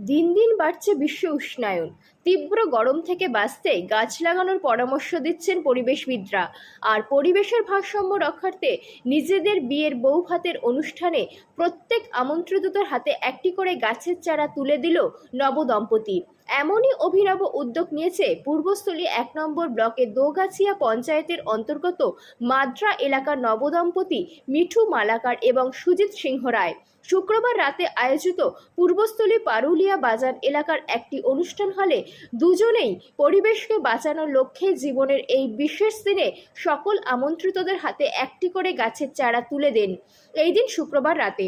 দিন দিন বাড়ছে বিশ্ব উষ্ণায়ন। তীব্র গরম থেকে বাঁচতে গাছ লাগানোর পরামর্শ দিচ্ছেন পরিবেশবিদরা। আর পরিবেশের ভারসাম্য রক্ষার্থে নিজেদের বিয়ের বৌভাতের অনুষ্ঠানে প্রত্যেক আমন্ত্রিতদের হাতে একটি করে গাছের চারা তুলে দিল নবদম্পতি। এমনই অভিনব উদ্যোগ নিয়েছে পূর্বস্থলী 1 নম্বর ব্লকের দোগাছিয়া পঞ্চায়েতের অন্তর্গত মাদ্রা এলাকার নবদম্পতি মিঠু মালাকার এবং সুজিত সিংহ রায়। শুক্রবার রাতে আয়োজিত পূর্বস্থলী পারুলিয়া বাজার এলাকার একটি অনুষ্ঠান হলে দুজনেই পরিবেশকে বাঁচানোর লক্ষ্যে জীবনের এই বিশেষ দিনে সকল আমন্ত্রিতদের হাতে একটি করে গাছের চারা তুলে দেন এই দিন শুক্রবার রাতে।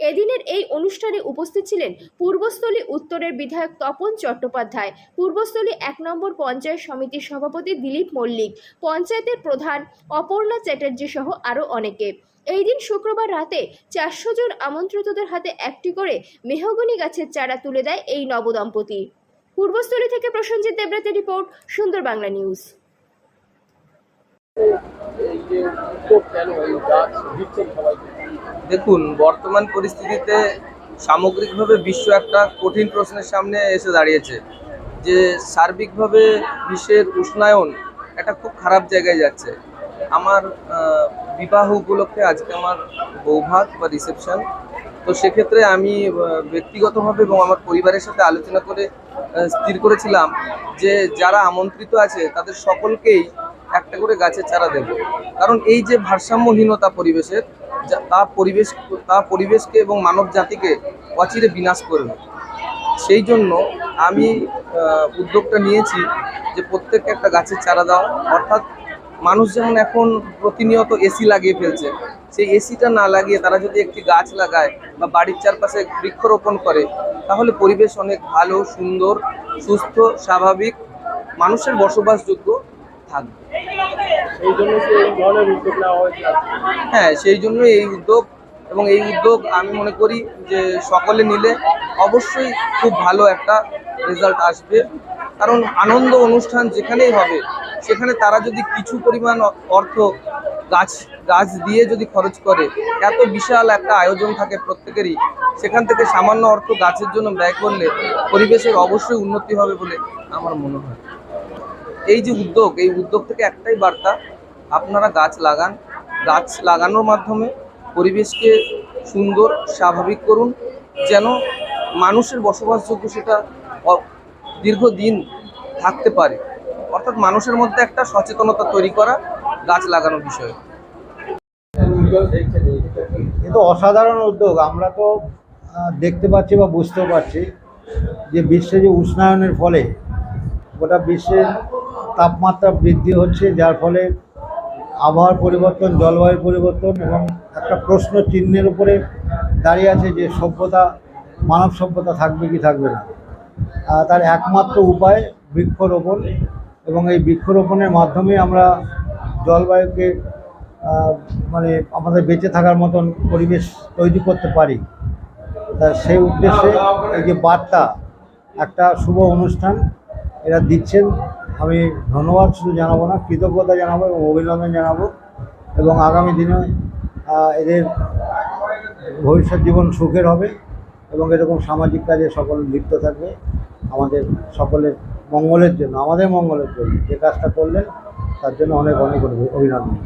এদিনের এই অনুষ্ঠানে উপস্থিত ছিলেন পূর্বস্থলী উত্তরের বিধায়ক তপন চট্টোপাধ্যায়, পূর্বস্থলী 1 নম্বর পঞ্চায়েত সমিতির সভাপতি দিলীপ মল্লিক, পঞ্চায়েতের প্রধান অপর্ণা চ্যাটার্জি সহ আরও অনেকে। এই দিন শুক্রবার রাতে 400 জন আমন্ত্রিতদের হাতে একটি করে মেহগনি গাছের চারা তুলে দেয় এই নবদম্পতি। পূর্বস্থলী থেকে প্রসেনজিৎ দেবরাতের রিপোর্ট, সুন্দর বাংলা নিউজ। দেখুন, বর্তমান পরিস্থিতিতে সামগ্রিকভাবে বিশ্ব একটা কঠিন প্রশ্নের সামনে এসে দাঁড়িয়েছে যে সার্বিকভাবে বিশ্বের উষ্ণায়ন একটা খুব খারাপ জায়গায় যাচ্ছে। আমার বিবাহ উপলক্ষে আজকে আমার বৌভাত বা রিসেপশন, তো সেক্ষেত্রে আমি ব্যক্তিগতভাবে এবং আমার পরিবারের সাথে আলোচনা করে স্থির করেছিলাম যে যারা আমন্ত্রিত আছে তাদের সকলকেই একটা করে গাছের চারা দেব। কারণ এই যে ভারসাম্যহীনতা পরিবেশের, তা পরিবেশকে এবং মানব জাতিকে অচিরে বিনাশ করবে। সেই জন্য আমি উদ্যোগটা নিয়েছি যে প্রত্যেককে একটা গাছের চারা দেওয়া। অর্থাৎ মানুষ যেমন এখন প্রতিনিয়ত এসি লাগিয়ে ফেলছে, সেই এসিটা না লাগিয়ে তারা যদি একটি গাছ লাগায় বা বাড়ির চারপাশে বৃক্ষরোপণ করে, তাহলে পরিবেশ অনেক ভালো, সুন্দর, সুস্থ, স্বাভাবিক, মানুষের বসবাসযোগ্য থাকবে। হ্যাঁ, সেই জন্য এই উদ্যোগ, এবং এই উদ্যোগ আমি মনে করি যে সকলে নিলে অবশ্যই খুব ভালো একটা রেজাল্ট আসবে। কারণ আনন্দ অনুষ্ঠান যেখানেই হবে সেখানে তারা যদি কিছু পরিমাণ অর্থ গাছ দিয়ে যদি খরচ করে, এত বিশাল একটা আয়োজন থাকে প্রত্যেকেরই, সেখান থেকে সামান্য অর্থ গাছের জন্য ব্যয় করলে পরিবেশের অবশ্যই উন্নতি হবে বলে আমার মনে হয়। এই যে উদ্যোগ, এই উদ্যোগ থেকে একটাই বার্তা, আপনারা গাছ লাগান। গাছ লাগানোর মাধ্যমে পরিবেশকে সুন্দর, স্বাভাবিক করুন, যেন মানুষের বসবাসযোগ্য সেটা দীর্ঘদিন থাকতে পারে। অর্থাৎ মানুষের মধ্যে একটা সচেতনতা তৈরি করা গাছ লাগানোর বিষয়ে। কিন্তু অসাধারণ উদ্যোগ। আমরা তো দেখতে পাচ্ছি বা বুঝতেও পারছি যে বিশ্বে যে উষ্ণায়নের ফলে গোটা বিশ্বের তাপমাত্রা বৃদ্ধি হচ্ছে, যার ফলে আবহাওয়ার পরিবর্তন, জলবায়ুর পরিবর্তন এবং একটা প্রশ্ন চিহ্নের উপরে দাঁড়িয়ে আছে যে সভ্যতা, মানব সভ্যতা থাকবে কি থাকবে না। তার একমাত্র উপায় বৃক্ষরোপণ, এবং এই বৃক্ষরোপণের মাধ্যমে আমরা জলবায়ুকে মানে আমাদের বেঁচে থাকার মতন পরিবেশ তৈরি করতে পারি। তা সেই উদ্দেশ্যে এই যে বার্তা, একটা শুভ অনুষ্ঠান এরা দিচ্ছেন, আমি ধন্যবাদ শুধু জানাবো না, কৃতজ্ঞতা জানাবো এবং অভিনন্দন জানাবো। এবং আগামী দিনে এদের ভবিষ্যৎ জীবন সুখের হবে এবং এরকম সামাজিক কাজে সকল লিপ্ত থাকবে। আমাদের সকলের মঙ্গলের জন্য, আমাদের মঙ্গলের জন্য যে কাজটা করলেন তার জন্য অনেক অনেক অভিনন্দন।